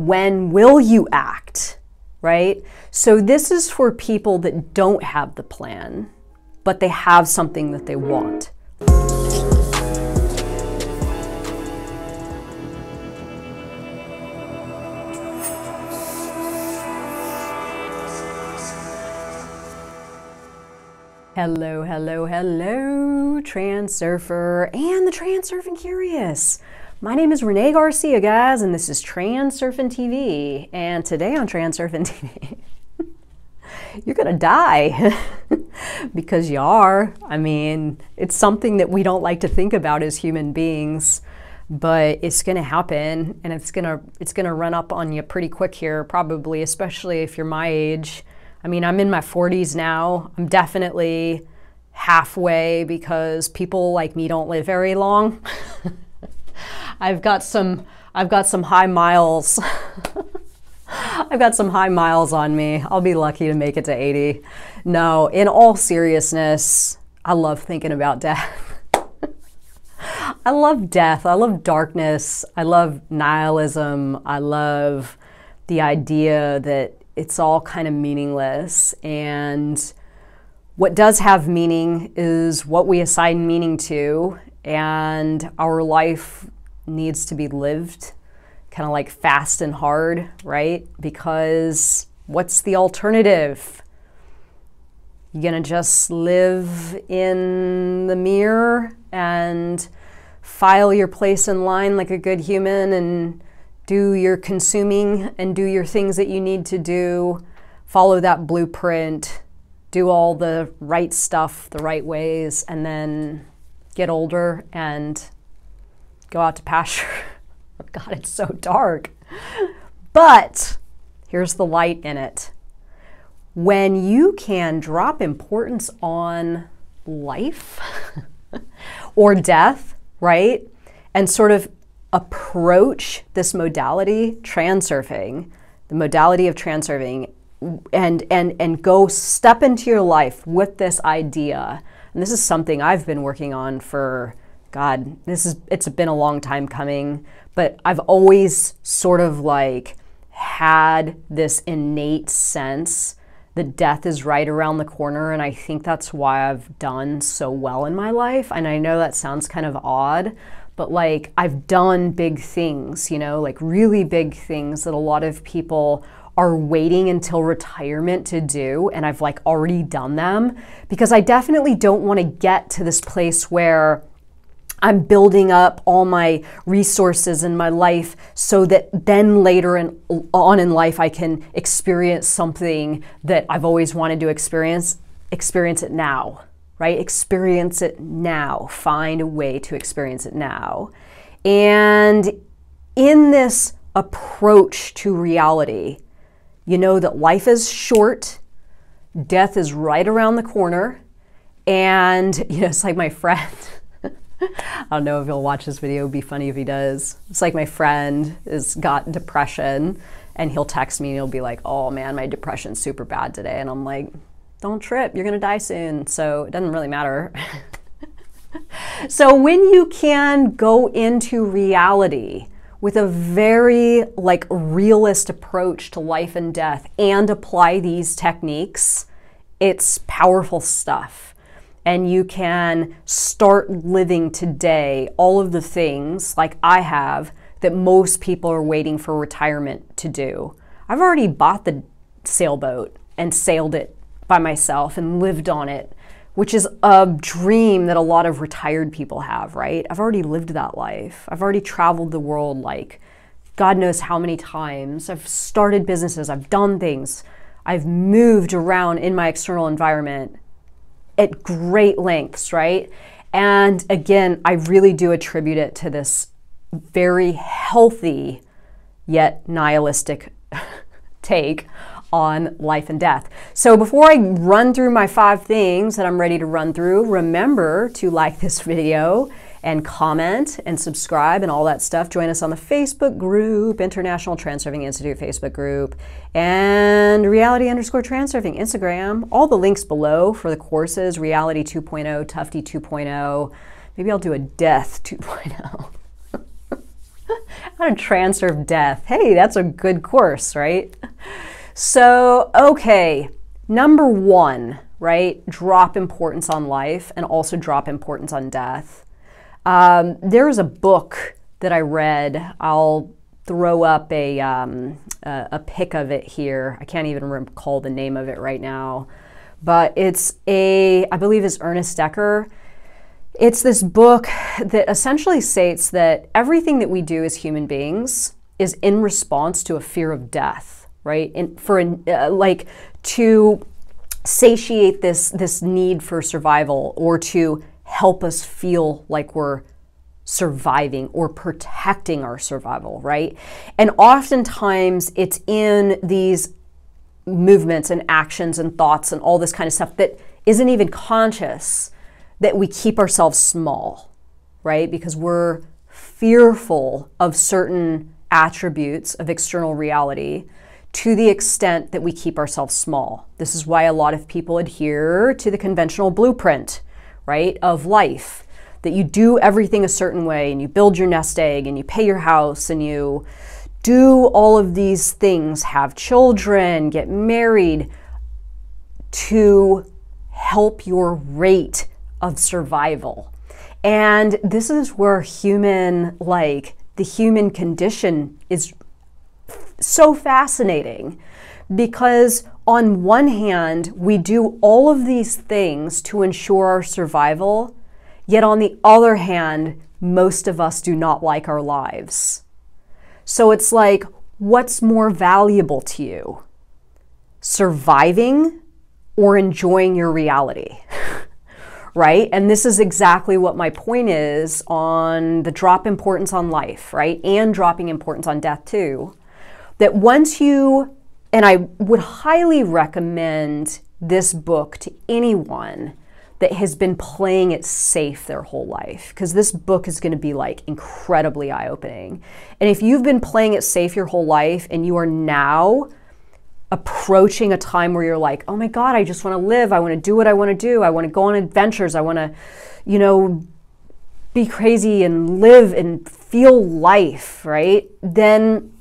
when will you act, right? So this is for people that don't have the plan, but they have something that they want. Hello, hello, hello, Transurfer and the Transurfing Curious. My name is Renee Garcia, guys, and this is TransurfingTV. And today on TransurfingTV, you're gonna die because you are. I mean, it's something that we don't like to think about as human beings, but it's gonna happen, and it's gonna run up on you pretty quick here, probably, especially if you're my age. I mean, I'm in my 40s now. I'm definitely halfway because people like me don't live very long. I've got some high miles. I've got some high miles on me. I'll be lucky to make it to 80. No, in all seriousness, I love thinking about death. I love death. I love darkness. I love nihilism. I love the idea that it's all kind of meaningless, and what does have meaning is what we assign meaning to, and our life needs to be lived kind of like fast and hard, right? Because what's the alternative? You're gonna just live in the mirror and file your place in line like a good human and do your consuming and do your things that you need to do, follow that blueprint, do all the right stuff the right ways, and then get older and go out to pasture. God, it's so dark. But here's the light in it. When you can drop importance on life or death, right? And sort of approach this modality, transurfing, the modality of transurfing, and go step into your life with this idea. And this is something I've been working on for, God, it's been a long time coming, but I've always sort of like had this innate sense that death is right around the corner, and I think that's why I've done so well in my life. And I know that sounds kind of odd, but like I've done big things, you know, like really big things that a lot of people are waiting until retirement to do, and I've like already done them because I definitely don't want to get to this place where I'm building up all my resources in my life so that then later on in life I can experience something that I've always wanted to experience it now. Right? Experience it now. Find a way to experience it now. And in this approach to reality, you know that life is short, death is right around the corner, and you know, it's like my friend, I don't know if he'll watch this video, it'd be funny if he does. It's like my friend has got depression, and he'll text me and he'll be like, oh man, my depression's super bad today. And I'm like, don't trip, you're gonna die soon, so it doesn't really matter. So when you can go into reality with a very like realist approach to life and death and apply these techniques, it's powerful stuff. And you can start living today all of the things like I have that most people are waiting for retirement to do. I've already bought the sailboat and sailed it by myself and lived on it, which is a dream that a lot of retired people have, right? I've already lived that life. I've already traveled the world like God knows how many times. I've started businesses, I've done things, I've moved around in my external environment at great lengths, right? And again, I really do attribute it to this very healthy yet nihilistic take on life and death. So before I run through my 5 things that I'm ready to run through, remember to like this video and comment and subscribe and all that stuff. Join us on the Facebook group, International Transurfing Institute Facebook group, and reality_transurfing Instagram. All the links below for the courses, Reality 2.0, Tufty 2.0. Maybe I'll do a Death 2.0. How to transurf death. Hey, that's a good course, right? So, okay, number one, right? Drop importance on life and also drop importance on death. There's a book that I read. I'll throw up a pic of it here. I can't even recall the name of it right now, but I believe it's Ernest Decker. It's this book that essentially states that everything that we do as human beings is in response to a fear of death, right? And like to satiate this need for survival, or to help us feel like we're surviving or protecting our survival, right? And oftentimes it's in these movements and actions and thoughts and all this kind of stuff that isn't even conscious, that we keep ourselves small, right? Because we're fearful of certain attributes of external reality to the extent that we keep ourselves small. This is why a lot of people adhere to the conventional blueprint, right, of life, that you do everything a certain way and you build your nest egg and you pay your house and you do all of these things, have children, get married, to help your rate of survival. And this is where the human condition is so fascinating, because on one hand, we do all of these things to ensure our survival, yet on the other hand, most of us do not like our lives. So it's like, what's more valuable to you? Surviving or enjoying your reality? Right? And this is exactly what my point is on the drop importance on life, right? And dropping importance on death too. That once you, and I would highly recommend this book to anyone that has been playing it safe their whole life, because this book is going to be like incredibly eye-opening. And if you've been playing it safe your whole life and you are now approaching a time where you're like, oh my God, I just want to live. I want to do what I want to do. I want to go on adventures. I want to, be crazy and live and feel life, right? Then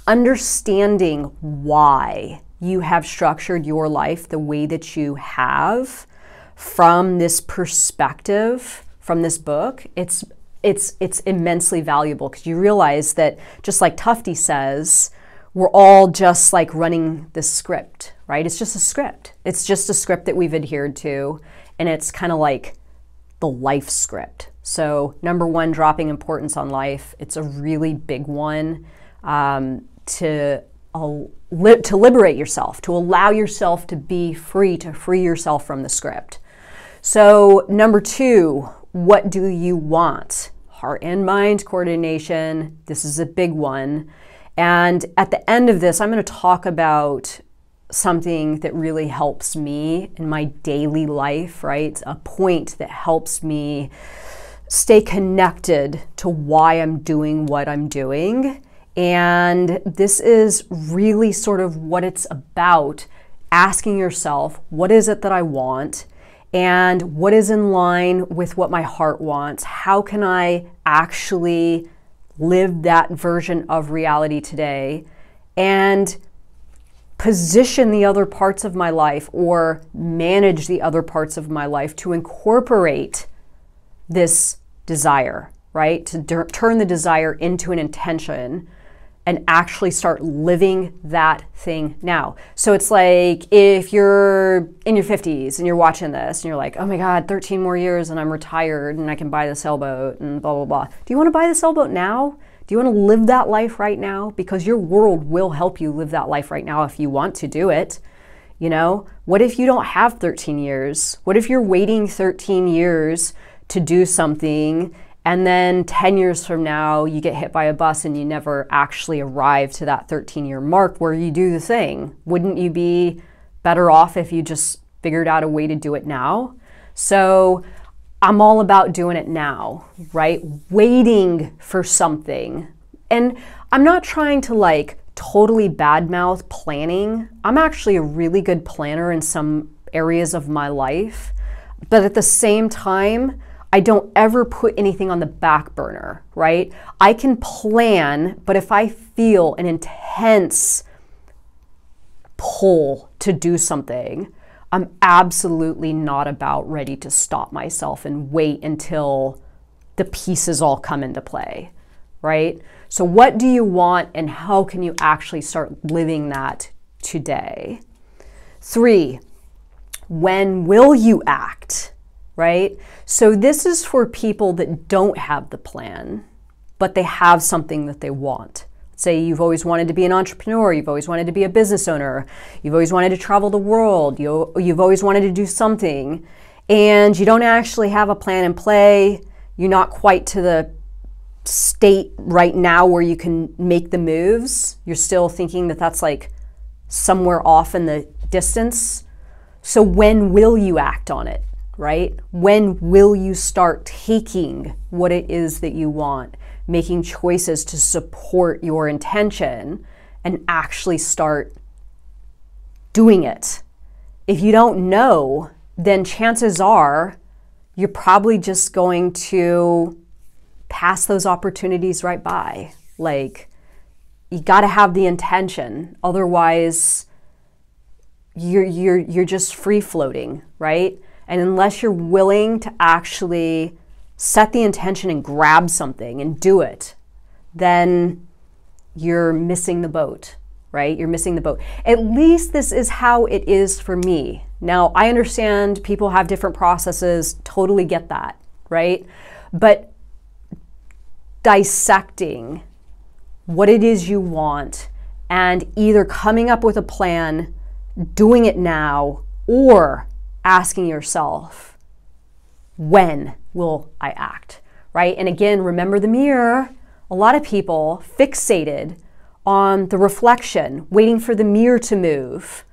understanding why you have structured your life the way that you have from this perspective, from this book, it's immensely valuable, because you realize that, just like Tufte says, we're all just like running this script, right? It's just a script. It's just a script that we've adhered to, and it's kind of like the life script. So number one, dropping importance on life. It's a really big one, to liberate yourself, to allow yourself to be free, to free yourself from the script. So number two, what do you want? Heart and mind coordination. This is a big one. And at the end of this, I'm going to talk about something that really helps me in my daily life, right? A point that helps me stay connected to why I'm doing what I'm doing. And this is really sort of what it's about, asking yourself, what is it that I want? And what is in line with what my heart wants? How can I actually live that version of reality today and position the other parts of my life, or manage the other parts of my life to incorporate this desire, right? To turn the desire into an intention and actually start living that thing now. So it's like, if you're in your 50s and you're watching this and you're like, oh my God, 13 more years and I'm retired and I can buy the sailboat and blah, blah, blah. Do you want to buy the sailboat now? Do you want to live that life right now? Because your world will help you live that life right now if you want to do it. What if you don't have 13 years? What if you're waiting 13 years to do something, and then 10 years from now you get hit by a bus and you never actually arrive to that 13-year mark where you do the thing? Wouldn't you be better off if you just figured out a way to do it now? So I'm all about doing it now, right? Waiting for something. And I'm not trying to totally badmouth planning. I'm actually a really good planner in some areas of my life. But at the same time, I don't ever put anything on the back burner, right? I can plan, but if I feel an intense pull to do something, I'm absolutely not about ready to stop myself and wait until the pieces all come into play, right? So what do you want, and how can you actually start living that today? 3, when will you act, right? So this is for people that don't have the plan, but they have something that they want. Say you've always wanted to be an entrepreneur, you've always wanted to be a business owner, you've always wanted to travel the world, you've always wanted to do something, and you don't actually have a plan in play. You're not quite to the state right now where you can make the moves. You're still thinking that that's like somewhere off in the distance. So when will you act on it, right? When will you start taking what it is that you want, making choices to support your intention, and actually start doing it? If you don't know, then chances are you're probably just going to pass those opportunities right by. Like, you got to have the intention, otherwise you're just free floating, right? And unless you're willing to actually set the intention and grab something and do it, then you're missing the boat, right? You're missing the boat. At least this is how it is for me. Now, I understand people have different processes, totally get that, right? But dissecting what it is you want and either coming up with a plan, doing it now, or asking yourself, when will I act, right? And again, remember the mirror. A lot of people fixated on the reflection, waiting for the mirror to move.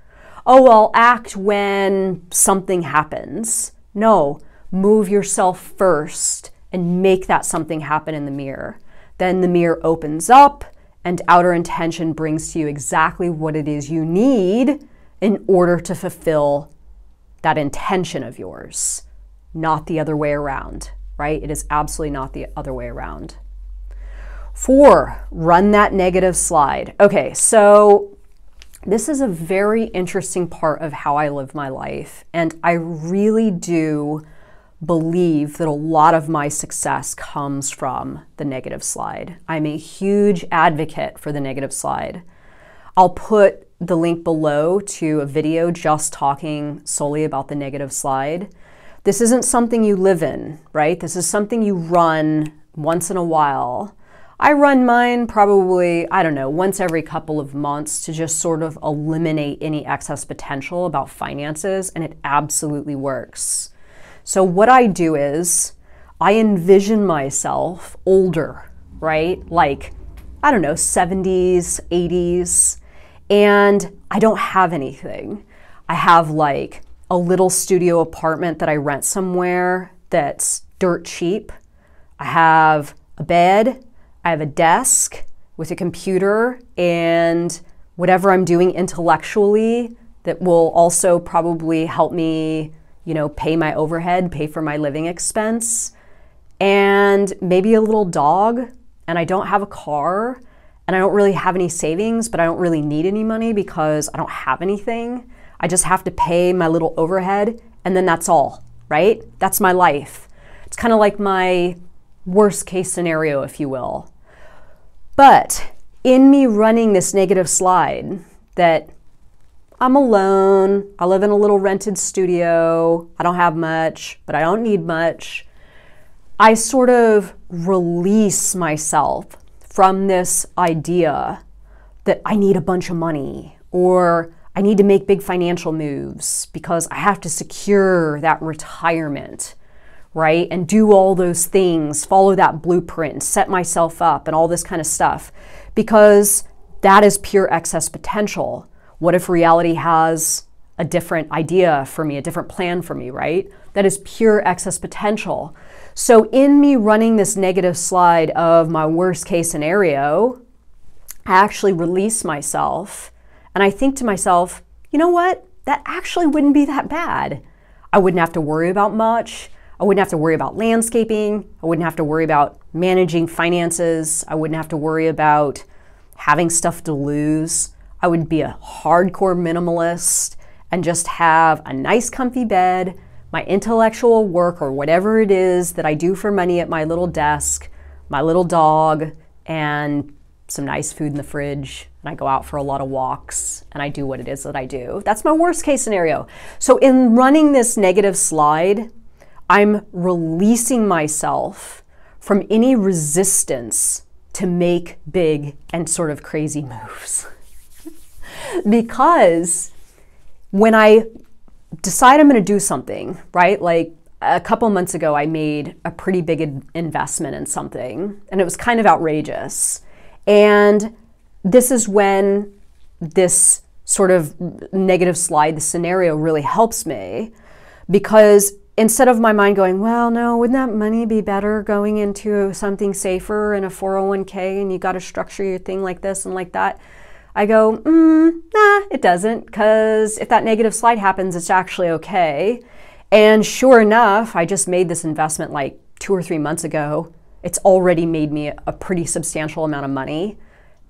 Oh, I'll act when something happens. No, move yourself first and make that something happen in the mirror. Then the mirror opens up and outer intention brings to you exactly what it is you need in order to fulfill that intention of yours, not the other way around, right? It is absolutely not the other way around. 4, run that negative slide. Okay, so this is a very interesting part of how I live my life, and I really do believe that a lot of my success comes from the negative slide. I'm a huge advocate for the negative slide. I'll put the link below to a video just talking solely about the negative slide. This isn't something you live in, right? This is something you run once in a while. I run mine probably, I don't know, once every couple of months to just sort of eliminate any excess potential about finances, and it absolutely works. So what I do is I envision myself older, right? Like, I don't know, 70s, 80s, and I don't have anything. I have like a little studio apartment that I rent somewhere that's dirt cheap. I have a bed, I have a desk with a computer and whatever I'm doing intellectually that will also probably help me, you know, pay my overhead, pay for my living expense, and maybe a little dog. And I don't have a car, and I don't really have any savings, but I don't really need any money because I don't have anything. I just have to pay my little overhead, and then that's all, right? That's my life. It's kind of like my worst case scenario, if you will. But in me running this negative slide that I'm alone, I live in a little rented studio, I don't have much, but I don't need much, I sort of release myself from this idea that I need a bunch of money or I need to make big financial moves because I have to secure that retirement, right? And do all those things, follow that blueprint, set myself up and all this kind of stuff, because that is pure excess potential. What if reality has a different idea for me, a different plan for me, right? That is pure excess potential. So in me running this negative slide of my worst case scenario, I actually release myself and I think to myself, you know what? That actually wouldn't be that bad. I wouldn't have to worry about much. I I wouldn't have to worry about landscaping. I wouldn't have to worry about managing finances. I wouldn't have to worry about having stuff to lose. I would be a hardcore minimalist and just have a nice comfy bed, my intellectual work or whatever it is that I do for money at my little desk, my little dog, and some nice food in the fridge. And I go out for a lot of walks and I do what it is that I do. That's my worst case scenario. So in running this negative slide, I'm releasing myself from any resistance to make big and sort of crazy moves. Because when I decide I'm going to do something, right? Like a couple months ago, I made a pretty big investment in something and it was kind of outrageous. And this is when this sort of negative slide, the scenario really helps me, because instead of my mind going, well, no, wouldn't that money be better going into something safer in a 401k and you got to structure your thing like this and like that? I go, nah, it doesn't, because if that negative slide happens, it's actually okay. And sure enough, I just made this investment like 2 or 3 months ago. It's already made me a pretty substantial amount of money,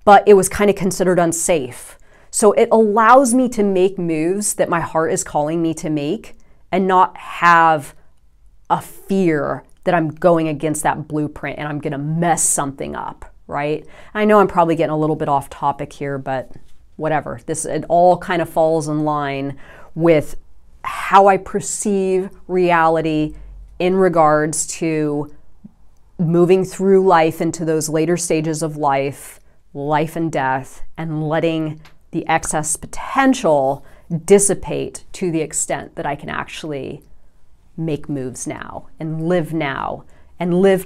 but it was kind of considered unsafe. So it allows me to make moves that my heart is calling me to make and not have a fear that I'm going against that blueprint and I'm gonna mess something up, right? I know I'm probably getting a little bit off topic here, but whatever. It all kind of falls in line with how I perceive reality in regards to moving through life into those later stages of life and death, and letting the excess potential dissipate to the extent that I can actually make moves now and live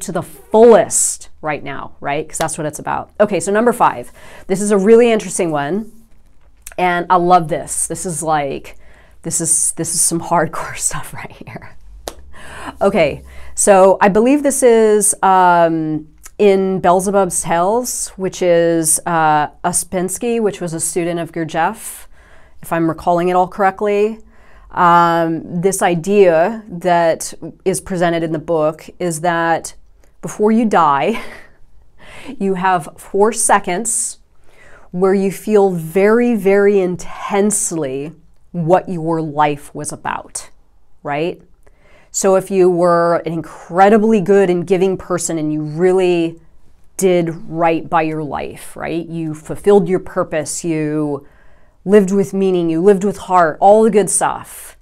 to the fullest right now, right? Because that's what it's about. Okay, so number 5. This is a really interesting one, and I love this. This is some hardcore stuff right here. Okay, so I believe this is in Beelzebub's Tales, which is Uspensky, which was a student of Gurdjieff, if I'm recalling it all correctly. This idea that is presented in the book is that before you die, you have 4 seconds where you feel very, very intensely what your life was about, right? So if you were an incredibly good and giving person and you really did right by your life, right? You fulfilled your purpose, you lived with meaning, you lived with heart, all the good stuff,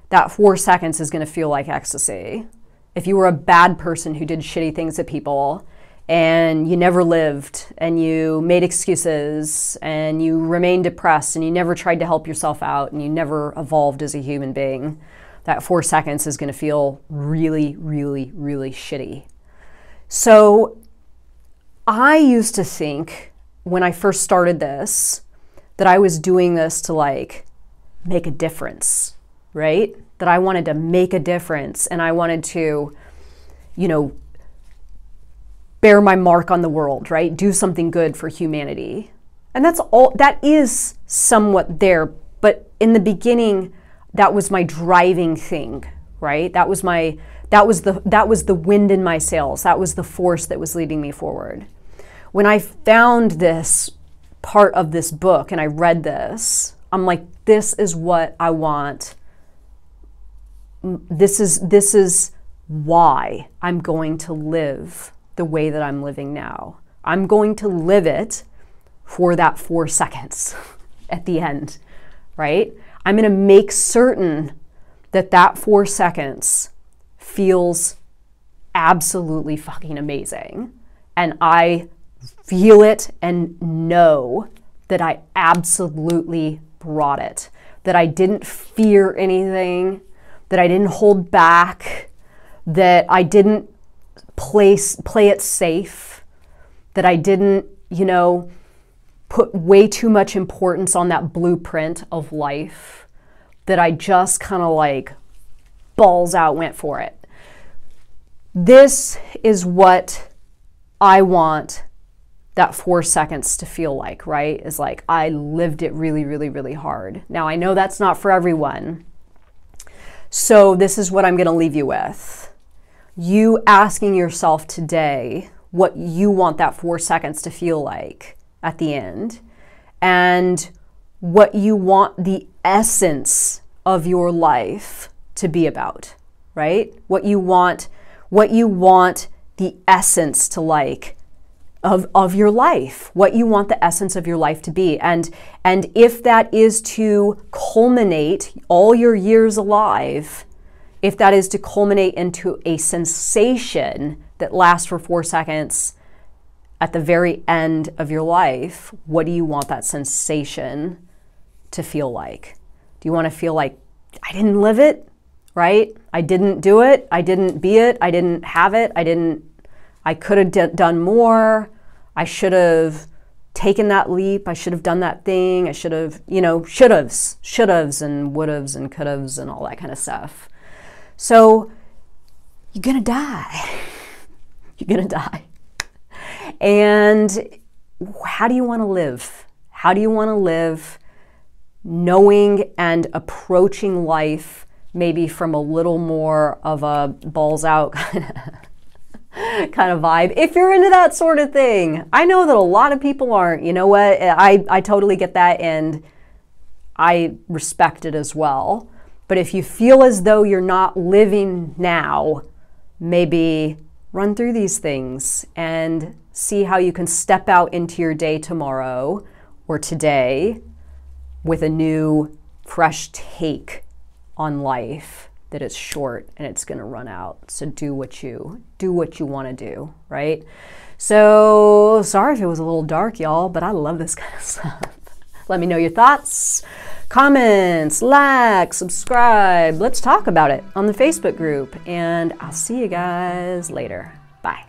that 4 seconds is going to feel like ecstasy. If you were a bad person who did shitty things to people and you never lived and you made excuses and you remained depressed and you never tried to help yourself out and you never evolved as a human being, that 4 seconds is going to feel really, really, really shitty. So I used to think when I first started this that I was doing this to like make a difference, right? That I wanted to make a difference and I wanted to, you know, bear my mark on the world, right? Do something good for humanity. And that's all, that is somewhat there. But in the beginning, that was my driving thing, right? That was the wind in my sails. That was the force that was leading me forward. When I found this part of this book and I read this, I'm like, this is what I want. This is why I'm going to live the way that I'm living now. I'm going to live it for that 4 seconds at the end, right? I'm going to make certain that that 4 seconds feels absolutely fucking amazing. And I feel it and know that I absolutely brought it, that I didn't fear anything, that I didn't hold back, that I didn't play it safe, that I didn't, you know, put way too much importance on that blueprint of life, that I just kind of like balls out went for it. This is what I want that 4 seconds to feel like, right? Is like I lived it really, really, really hard. Now I know that's not for everyone. So this is what I'm going to leave you with. You asking yourself today what you want that 4 seconds to feel like at the end, and what you want the essence of your life to be about, right? What you want the essence to like of your life, what you want the essence of your life to be. And if that is to culminate all your years alive, if that is to culminate into a sensation that lasts for 4 seconds at the very end of your life, what do you want that sensation to feel like? Do you want to feel like, I didn't live it, right? I didn't do it. I didn't be it. I didn't have it. I could have done more. I should have taken that leap. I should have done that thing. I should have, should-haves and would-haves and could-haves and all that kind of stuff. So you're going to die. You're going to die. And how do you want to live? How do you want to live knowing and approaching life maybe from a little more of a balls out kind of vibe, if you're into that sort of thing? I know that a lot of people aren't. You know what? I totally get that, and I respect it as well. But if you feel as though you're not living now, maybe run through these things and see how you can step out into your day tomorrow or today with a new, fresh take on life, that it's short and it's going to run out. So do what you want to do, right? So sorry if it was a little dark, y'all, but I love this kind of stuff. Let me know your thoughts, comments, like, subscribe. Let's talk about it on the Facebook group, and I'll see you guys later. Bye.